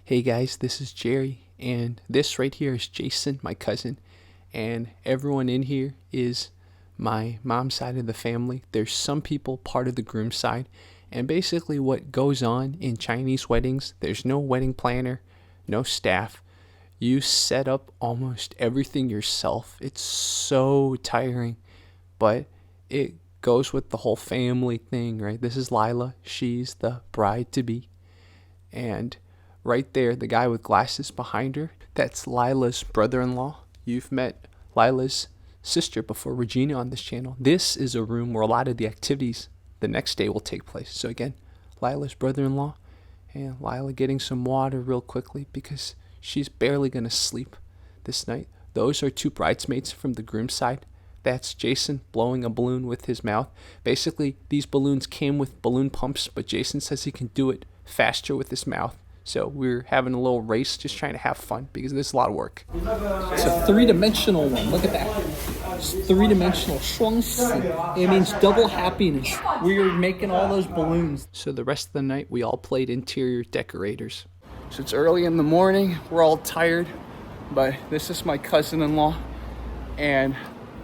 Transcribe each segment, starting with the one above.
Hey guys, this is Jerry, and this right here is Jason, my cousin, and everyone in here is my mom's side of the family. There's some people part of the groom's side, and basically what goes on in Chinese weddings, there's no wedding planner, no staff. You set up almost everything yourself. It's so tiring, but it goes with the whole family thing, right? This is Lila. She's the bride-to-be, and right there, the guy with glasses behind her, that's Lila's brother-in-law. You've met Lila's sister before, Regina, on this channel. This is a room where a lot of the activities the next day will take place. So again, Lila's brother-in-law, and Lila getting some water real quickly because she's barely going to sleep this night. Those are two bridesmaids from the groom's side. That's Jason blowing a balloon with his mouth. Basically, these balloons came with balloon pumps, but Jason says he can do it faster with his mouth. So we're having a little race, just trying to have fun because this is a lot of work. It's a three-dimensional one. Look at that. It's three-dimensional. 双喜. It means double happiness. We were making all those balloons. So the rest of the night, we all played interior decorators. So it's early in the morning. We're all tired, but this is my cousin-in-law, and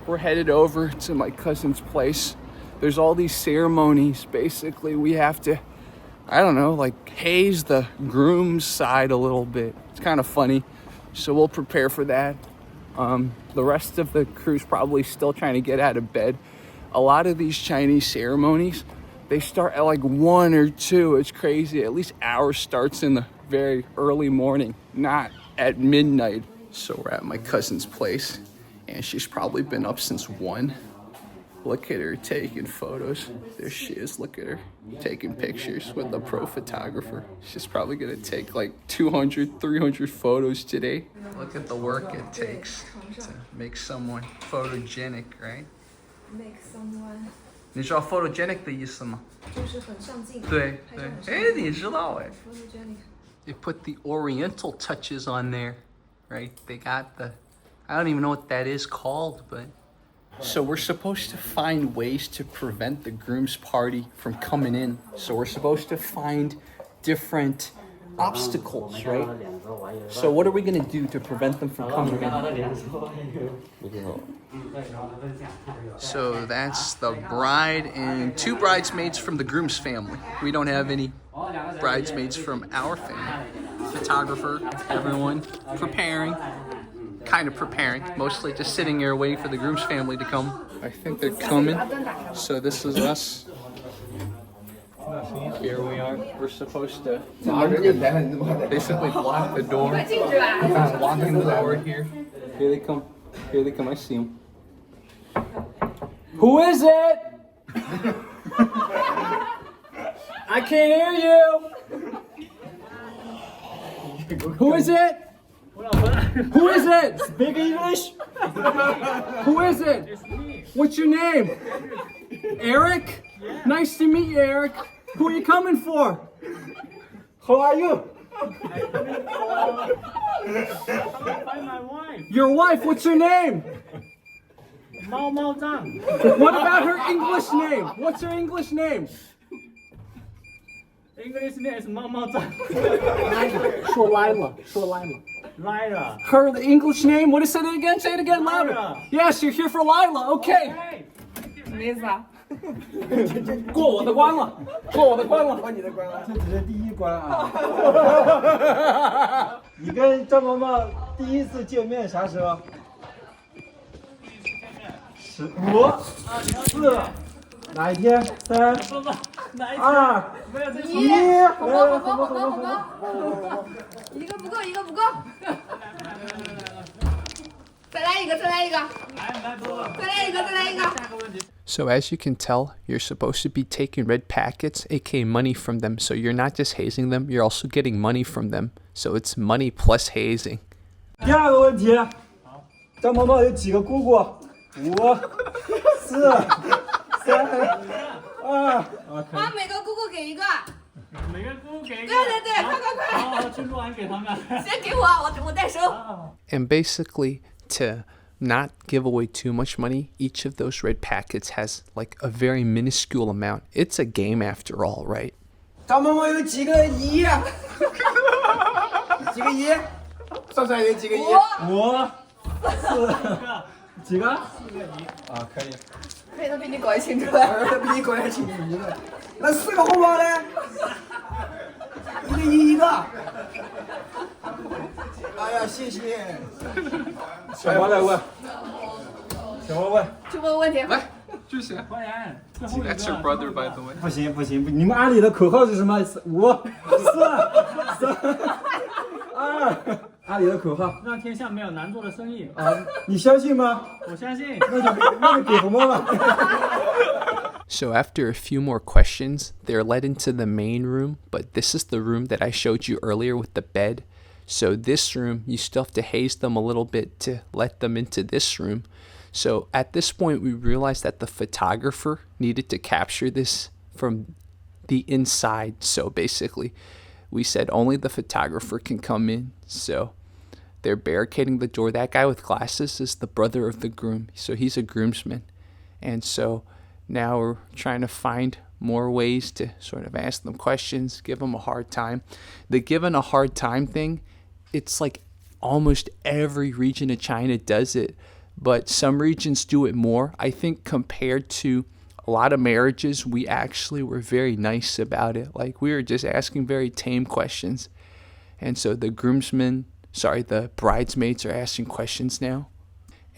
we're headed over to my cousin's place. There's all these ceremonies. Basically, we have to, I don't know, like haze the groom's side a little bit. It's kind of funny. So we'll prepare for that. The rest of the crew's probably still trying to get out of bed. A lot of these Chinese ceremonies, they start at like 1 or 2. It's crazy. At least ours starts in the very early morning, not at midnight. So we're at my cousin's place, and she's probably been up since 1. Look at her taking photos. There she is. Look at her taking pictures with a pro photographer. She's probably gonna take like 200, 300 photos today. Look at the work it takes to make someone photogenic, right? Make someone 你知道 photogenic 的意思吗？就是很上镜。对对，哎，你知道哎。 Photogenic. They put the oriental touches on there, right? They got the, I don't even know what that is called, but. So we're supposed to find ways to prevent the groom's party from coming in. So we're supposed to find different obstacles, right? So what are we gonna do to prevent them from coming in? So that's the bride and 2 bridesmaids from the groom's family. We don't have any bridesmaids from our family. Photographer, everyone preparing. Kind of preparing, mostly just sitting here waiting for the groom's family to come. I think they're coming. So this is us. Here we are. We're supposed to basically block the door. Blocking the door here. Here they come. Here they come. I see them. Who is it? I can't hear you. Who is it? Who is it? Speak English? Who is it? It's me. What's your name? Eric? Nice to meet you, Eric. Who are you coming for? Who are you? Find my wife. Your wife, what's her name? Mao Mao Zhang. What about her English name? What's her English name? English name is Mao Mao Zhang. 说 Lila. 说 Lila. Lila. Her the English name? What is it again? Say it again louder. Lila. Yes, you're here for Lila. Okay. Hey. 什么意思啊？过我的关了。过我的关了。这只是第一关啊！你跟张萌萌第一次见面啥时候？15、4，哪一天？3、2、1，红包红包红包红包，一个不够一个不够，再来一个再来一个，再来一个再来一个。So as you can tell, you're supposed to be taking red packets, aka money from them. So you're not just hazing them, you're also getting money from them. So it's money plus hazing. 第二个问题，张萌萌有几个姑姑？5、4、3、2。把每个姑姑给一个。每个姑姑给一个。对对对，快快快！好，去录完给他们。先给我，我代收。And basically, to not give away too much money, each of those red packets has like a very minuscule amount. It's a game after all, right? 张萌萌有几个1？几个一？算出来有几个一？ 5、4，几个？啊，可以。可以，他比你高一清楚了，他比你高一清楚。那4个红包呢？一个一一个。哎呀，谢谢。小毛来问，小毛问。去问问题。来，就是。快点，最后一 That's your 个。 brother, by the way. 不行不行，你们阿里的口号是什么？5、4、3、2。阿里的口号让天下没有难做的生意。啊，你相信吗？我相信。那就给红包吧。So after a few more questions, they're led into the main room, but this is the room that I showed you earlier with the bed. So this room, you still have to haze them a little bit to let them into this room. So at this point, we realized that the photographer needed to capture this from the inside. So basically, we said only the photographer can come in. So they're barricading the door. That guy with glasses is the brother of the groom. So he's a groomsman. And so now we're trying to find more ways to sort of ask them questions, give them a hard time. The given a hard time thing, it's like almost every region of China does it, but some regions do it more. I think compared to a lot of marriages, we actually were very nice about it. Like we were just asking very tame questions. And so the bridesmaids are asking questions now.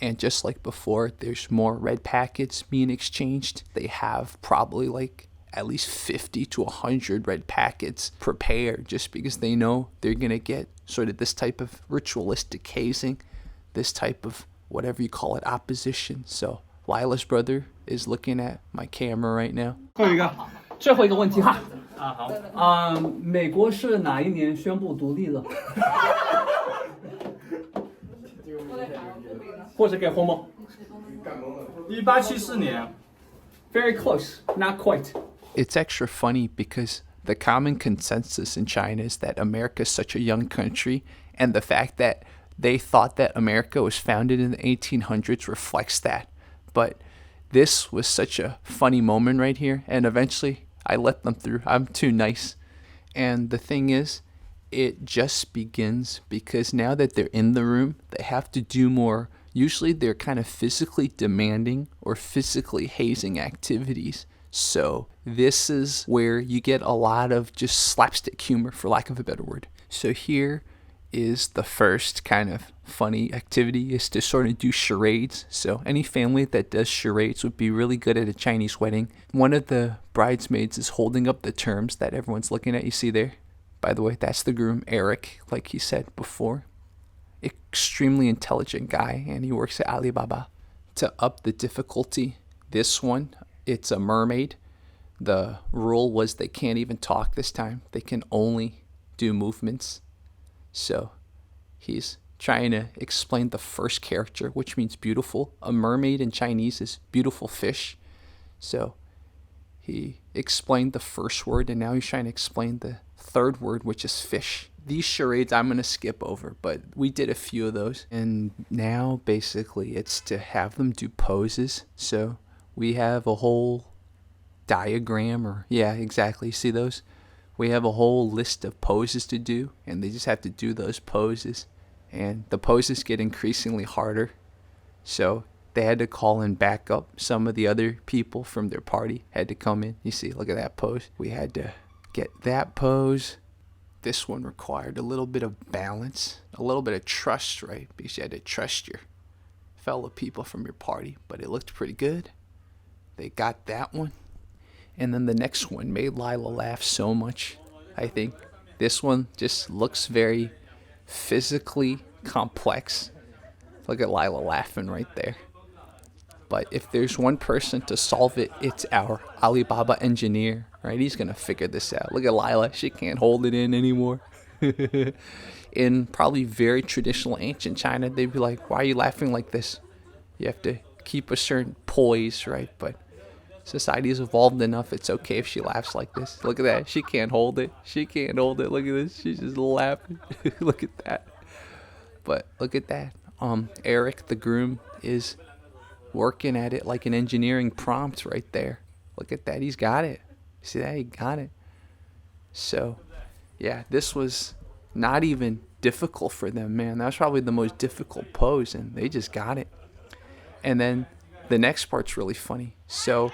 And just like before, there's more red packets being exchanged. They have probably like at least 50 to 100 red packets prepared just because they know they're going to get sort of this type of ritualistic hazing, this type of whatever you call it, opposition. So Lila's brother is looking at my camera right now. 最后一个问题哈。好。美国是哪一年宣布独立的？或者给红包。1874年。Very close, not quite. It's extra funny because the common consensus in China is that America is such a young country, and the fact that they thought that America was founded in the 1800s reflects that. But this was such a funny moment right here, and eventually I let them through. I'm too nice. And the thing is, it just begins because now that they're in the room, they have to do more. Usually they're kind of physically demanding or physically hazing activities. So this is where you get a lot of just slapstick humor, for lack of a better word. So here is the first kind of funny activity, is to sort of do charades. So any family that does charades would be really good at a Chinese wedding. One of the bridesmaids is holding up the terms that everyone's looking at. You see there? By the way, that's the groom, Eric, like he said before. Extremely intelligent guy, and he works at Alibaba. To up the difficulty, this one, it's a mermaid. The rule was they can't even talk this time. They can only do movements. So he's trying to explain the first character, which means beautiful. A mermaid in Chinese is beautiful fish. So he explained the first word, and now he's trying to explain the third word, which is fish. These charades I'm going to skip over, but we did a few of those. And now basically it's to have them do poses. So we have a whole diagram, or yeah, exactly. See those? We have a whole list of poses to do, and they just have to do those poses. And the poses get increasingly harder. So they had to call in backup. Some of the other people from their party had to come in. You see, look at that pose. We had to get that pose. This one required a little bit of balance, a little bit of trust, right? Because you had to trust your fellow people from your party, but it looked pretty good. They got that one. And then the next one made Lila laugh so much, I think. This one just looks very physically complex. Look at Lila laughing right there. But if there's one person to solve it, it's our Alibaba engineer, right? He's going to figure this out. Look at Lila. She can't hold it in anymore. In probably very traditional ancient China, they'd be like, why are you laughing like this? You have to keep a certain poise, right? But society has evolved enough. It's okay if she laughs like this. Look at that. She can't hold it. She can't hold it. Look at this. She's just laughing. Look at that. But look at that. Eric, the groom, is working at it like an engineering prompt right there. Look at that. He's got it. See that? He got it. So, yeah, this was not even difficult for them, man. That was probably the most difficult pose, and they just got it. And then the next part's really funny. So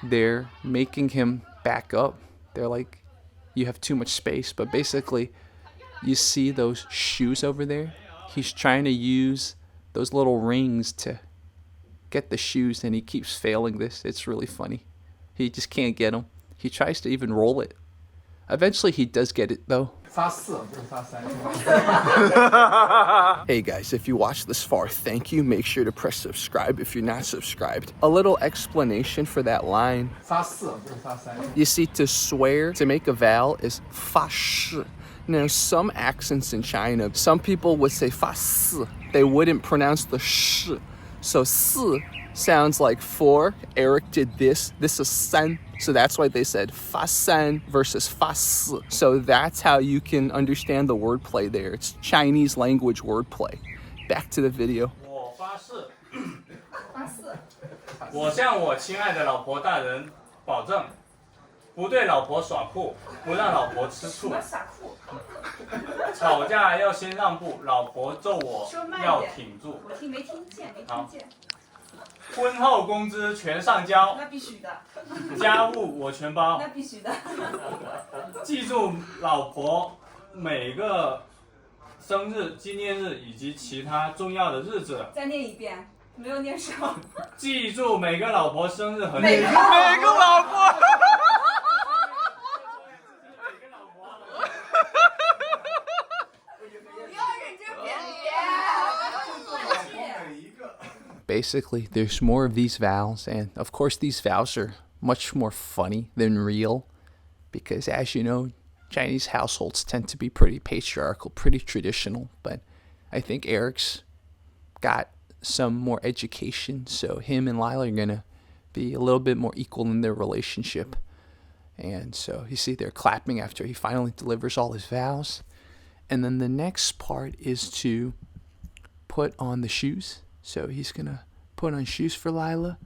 they're making him back up. They're like, you have too much space. But basically, you see those shoes over there? He's trying to use those little rings to get the shoes, and he keeps failing this. It's really funny. He just can't get them. He tries to even roll it. Eventually, he does get it, though. Hey guys, if you watched this far, thank you. Make sure to press subscribe if you're not subscribed. A little explanation for that line. You see, to swear, to make a vowel is 发誓. Now, some accents in China, some people would say 发誓. They wouldn't pronounce the sh. So 四 sounds like 4. Eric did this. This is 三. So that's why they said 发三 versus 发四. So that's how you can understand the wordplay there. It's Chinese language wordplay. Back to the video. 我发誓，我向我亲爱的老婆大人保证，不对老婆耍酷，不让老婆吃醋。吵架要先让步，老婆揍我要挺住。我没听见。婚后工资全上交，那必须的。家务我全包。那必须的。记住老婆每个生日、纪念日以及其他重要的日子。再念一遍，没有念少。记住每个老婆生日和每个老婆。Basically, there's more of these vowels, and of course these vowels are much more funny than real, because as you know, Chinese households tend to be pretty patriarchal, pretty traditional, but I think Eric's got some more education, so him and Lila are gonna be a little bit more equal in their relationship. And so you see they're clapping after he finally delivers all his vowels. And then the next part is to put on the shoes. So he's gonna put on shoes for Lila,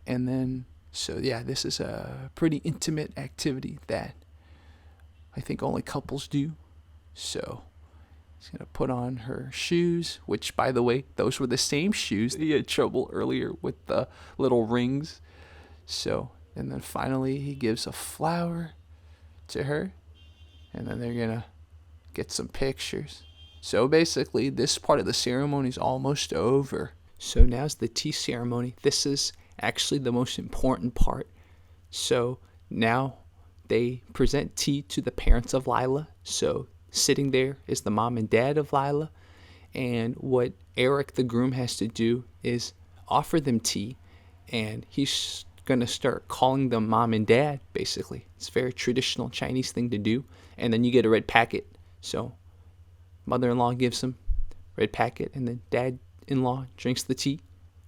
and then, so yeah, this is a pretty intimate activity that I think only couples do. So he's gonna put on her shoes, which, by the way, those were the same shoes he had trouble earlier with the little rings. So, and then finally he gives a flower to her, and then they're gonna get some pictures. So basically, this part of the ceremony is almost over. So now's the tea ceremony. This is actually the most important part. So now they present tea to the parents of Lila. So sitting there is the mom and dad of Lila. And what Eric, the groom, has to do is offer them tea. And he's going to start calling them mom and dad, basically. It's a very traditional Chinese thing to do. And then you get a red packet. So mother-in-law gives them red packet, and then dad-in-law drinks the tea,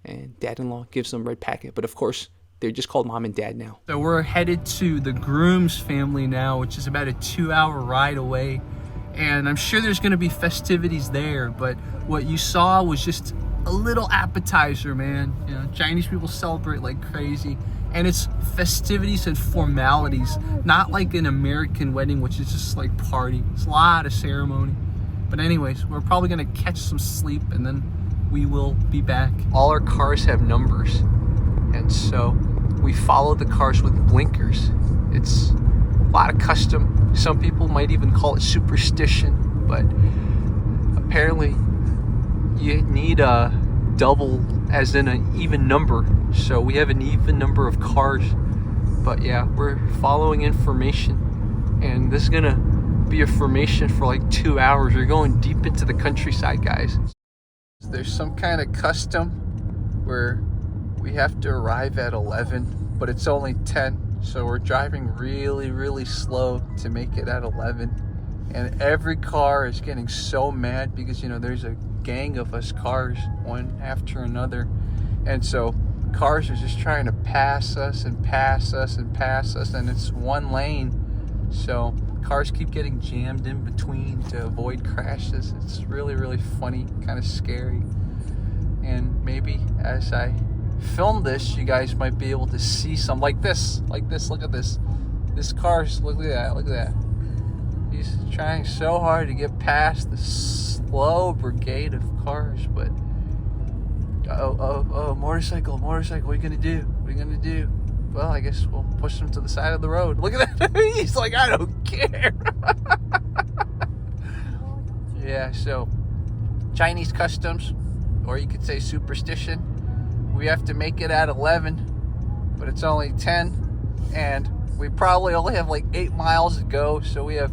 and dad-in-law gives them red packet. But of course, they're just called mom and dad now. So we're headed to the groom's family now, which is about a 2-hour ride away. And I'm sure there's going to be festivities there, but what you saw was just a little appetizer, man. You know, Chinese people celebrate like crazy. And it's festivities and formalities, not like an American wedding, which is just like party. It's a lot of ceremony. But anyways, we're probably gonna catch some sleep and then we will be back. All our cars have numbers, and so we follow the cars with blinkers. It's a lot of custom. Some people might even call it superstition, but apparently you need a double, as in an even number. So we have an even number of cars. But yeah, we're following information, and this is gonna be a formation for like 2 hours. We're going deep into the countryside, guys. There's some kind of custom where we have to arrive at 11, but it's only 10. So we're driving really slow to make it at 11. And every car is getting so mad because, you know, there's a gang of us cars, one after another. And so cars are just trying to pass us and pass us and pass us, and it's one lane. So cars keep getting jammed in between to avoid crashes. It's really funny, kind of scary. And maybe as I film this, you guys might be able to see some like this, look at this. This car's, look at that. He's trying so hard to get past the slow brigade of cars, but oh, motorcycle, what are you gonna do? Well, I guess we'll push him to the side of the road. Look at that. He's like, I don't care. Yeah, so Chinese customs, or you could say superstition. We have to make it at 11, but it's only 10, and we probably only have like 8 miles to go, so we have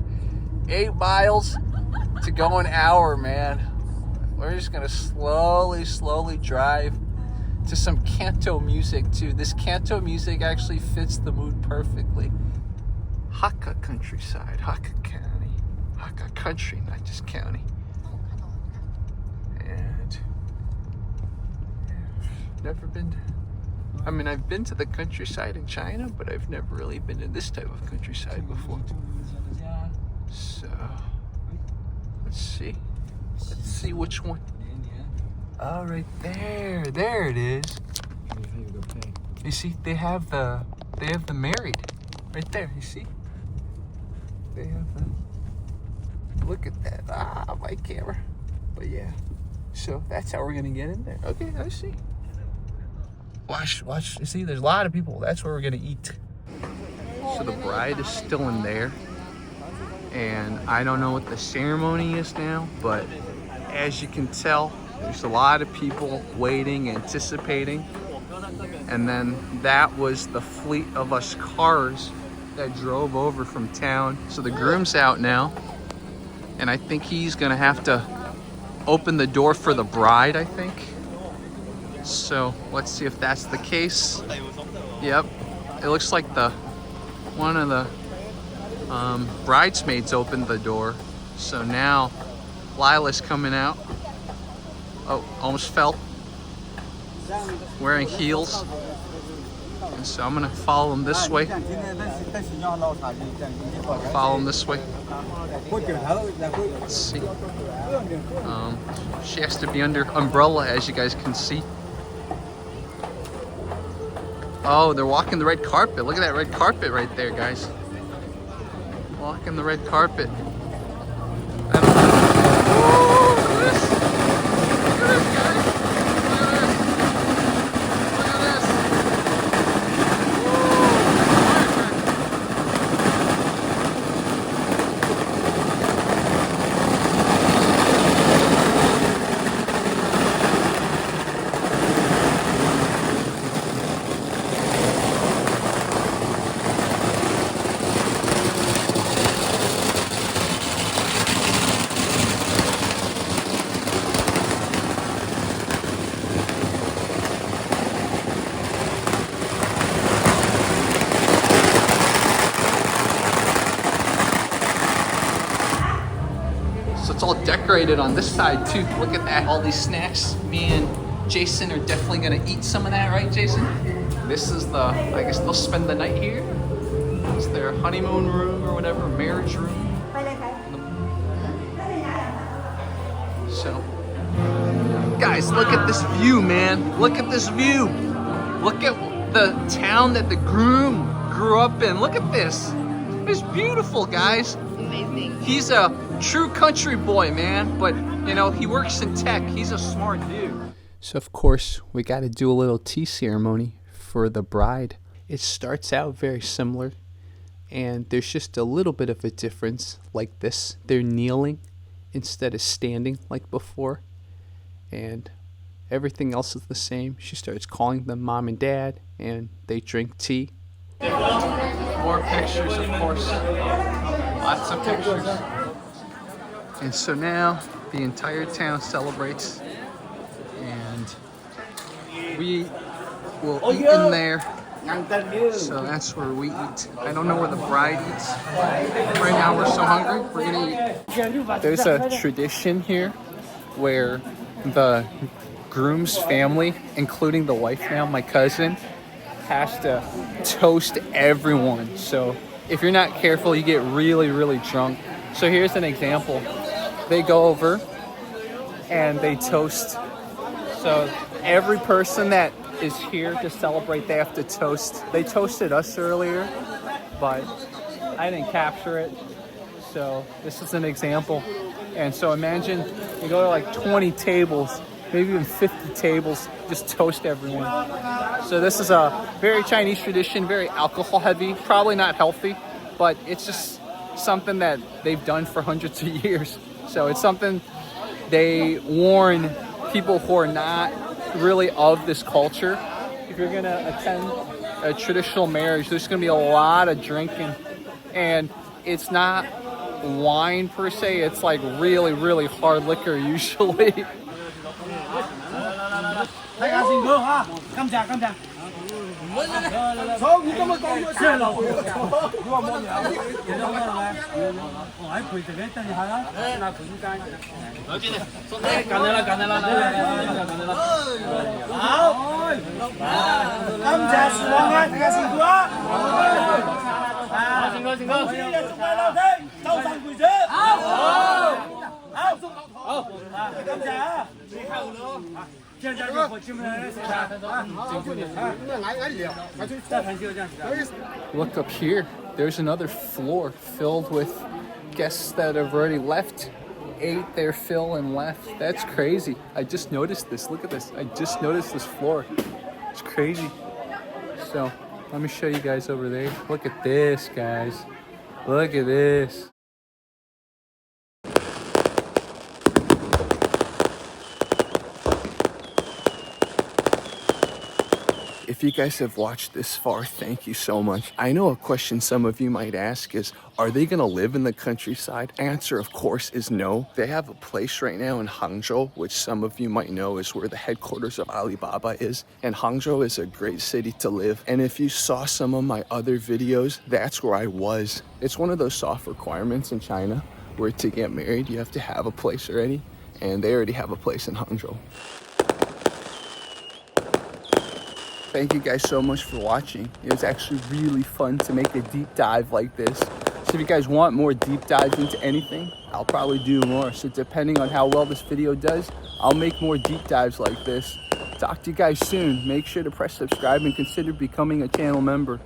8 miles to go an hour, man. We're just gonna slowly drive to some canto music too. This canto music actually fits the mood perfectly. Hakka countryside, Hakka County, Hakka country, not just county. And never been. I mean, I've been to the countryside in China, but I've never really been to this type of countryside before. So let's see which one. Oh, right there. There it is. You see, they have the married right there. You see? They have the. Look at that. Ah, my camera. But yeah. So that's how we're gonna get in there. Okay, I see. Watch. You see, there's a lot of people. That's where we're gonna eat. So the bride is still in there, and I don't know what the ceremony is now, but as you can tell, there's a lot of people waiting, anticipating. And then that was the fleet of us cars that drove over from town. So the groom's out now, and I think he's gonna have to open the door for the bride, I think. So let's see if that's the case. Yep, it looks like one of the bridesmaids opened the door. So now Lila's coming out. Oh, almost fell. Wearing heels. And so I'm gonna follow him this way. Follow him this way. Let's see. She has to be under umbrella, as you guys can see. Oh, they're walking the red carpet. Look at that red carpet right there, guys. Walking the red carpet. Look at this. Look at this, guys. Look at this. It's all decorated on this side too. Look at that, all these snacks. Me and Jason are definitely gonna eat some of that, right, Jason? This is I guess they'll spend the night here. It's their honeymoon room or whatever, marriage room. So, guys, look at this view, man. Look at this view. Look at the town that the groom grew up in. Look at this. It's beautiful, guys. He's a true country boy, man, but you know, he works in tech. He's a smart dude. So of course, we got to do a little tea ceremony for the bride. It starts out very similar, and there's just a little bit of a difference. Like this, they're kneeling instead of standing like before, and everything else is the same. She starts calling them mom and dad, and they drink tea. More pictures, of course. Lots of pictures. And so now the entire town celebrates, and we will eat in there. So that's where we eat. I don't know where the bride eats. Right now we're so hungry, we're gonna eat. There's a tradition here where the groom's family, including the wife now, my cousin, has to toast everyone. So if you're not careful, you get really, really drunk. So here's an example. They go over and they toast. So every person that is here to celebrate, they have to toast. They toasted us earlier, but I didn't capture it. So this is an example. And so imagine you go to like 20 tables, maybe even 50 tables, just toast everyone. So this is a very Chinese tradition, very alcohol heavy, probably not healthy, but it's just something that they've done for hundreds of years. So it's something they warn people who are not really of this culture. If you're gonna attend a traditional marriage, there's gonna be a lot of drinking, and it's not wine per se, it's like really, really hard liquor usually. Look up here, there's another floor filled with guests that have already left, ate their fill and left. That's crazy. I just noticed this. Look at this. I just noticed this floor. It's crazy. So let me show you guys over there. Look at this, guys. Look at this. If you guys have watched this far, thank you so much. I know a question some of you might ask is, are they gonna live in the countryside? Answer, of course, is no. They have a place right now in Hangzhou, which some of you might know is where the headquarters of Alibaba is. And Hangzhou is a great city to live. And if you saw some of my other videos, that's where I was. It's one of those soft requirements in China where to get married, you have to have a place already. And they already have a place in Hangzhou. Thank you guys so much for watching. It was actually really fun to make a deep dive like this. So if you guys want more deep dives into anything, I'll probably do more. So depending on how well this video does, I'll make more deep dives like this. Talk to you guys soon. Make sure to press subscribe and consider becoming a channel member.